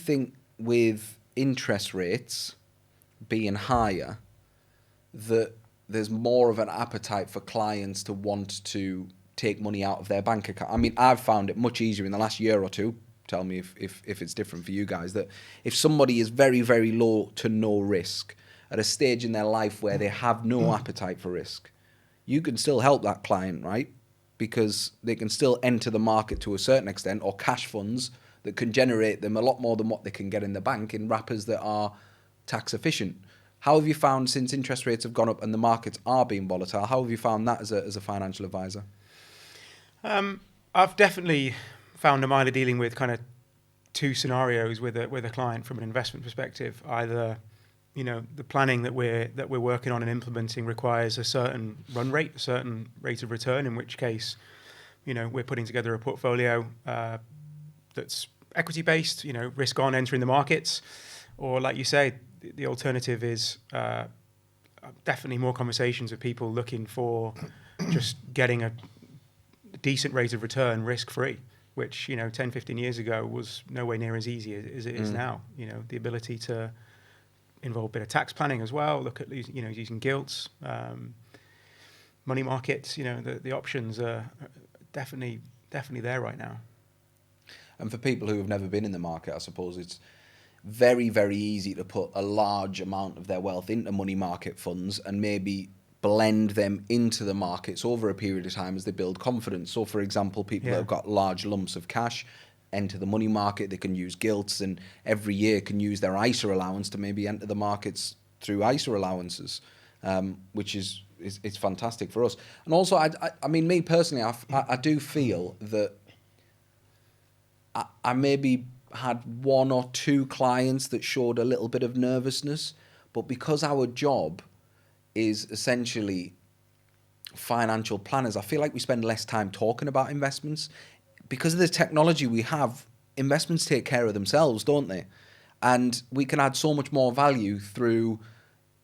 think with interest rates being higher, that there's more of an appetite for clients to want to take money out of their bank account. I mean, I've found it much easier in the last year or two. Tell me if it's different for you guys, that if somebody is very, very low to no risk at a stage in their life where they have no appetite for risk, you can still help that client, right? Because they can still enter the market to a certain extent, or cash funds that can generate them a lot more than what they can get in the bank in wrappers that are tax efficient. How have you found, since interest rates have gone up and the markets are being volatile, how have you found that as a financial advisor? I've definitely found I'm either dealing with kind of two scenarios with a client from an investment perspective. Either, the planning that we're working on and implementing requires a certain run rate, a certain rate of return, in which case, we're putting together a portfolio that's equity based, risk on entering the markets. Or like you say, the alternative is definitely more conversations with people looking for just getting a decent rate of return risk-free, which 10, 15 years ago was nowhere near as easy as it is now. The ability to involve a bit of tax planning as well, look at using gilts, money markets, the options are definitely there right now. And for people who have never been in the market, I suppose it's very, very easy to put a large amount of their wealth into money market funds and maybe blend them into the markets over a period of time as they build confidence. So, for example, people that have got large lumps of cash enter the money market, they can use gilts, and every year can use their ISA allowance to maybe enter the markets through ISA allowances, which is it's fantastic for us. And also, I mean, me personally, I do feel that I maybe had one or two clients that showed a little bit of nervousness, but because our job is essentially financial planners, I feel like we spend less time talking about investments. Because of the technology we have, investments take care of themselves, don't they? And we can add so much more value through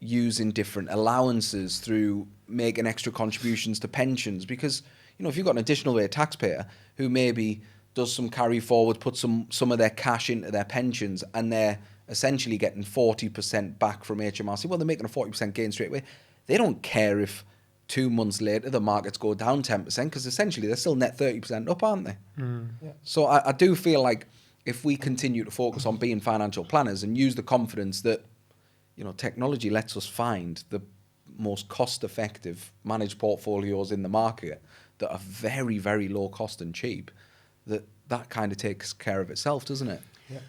using different allowances, through making extra contributions to pensions. Because, if you've got an additional rate taxpayer who maybe does some carry forward, put some of their cash into their pensions, and they're essentially getting 40% back from HMRC, well, they're making a 40% gain straight away. They don't care if 2 months later the markets go down 10%, because essentially they're still net 30% up, aren't they? Yeah. So I do feel like if we continue to focus on being financial planners and use the confidence that technology lets us find the most cost-effective managed portfolios in the market that are very, very low cost and cheap, that kind of takes care of itself, doesn't it? Yeah.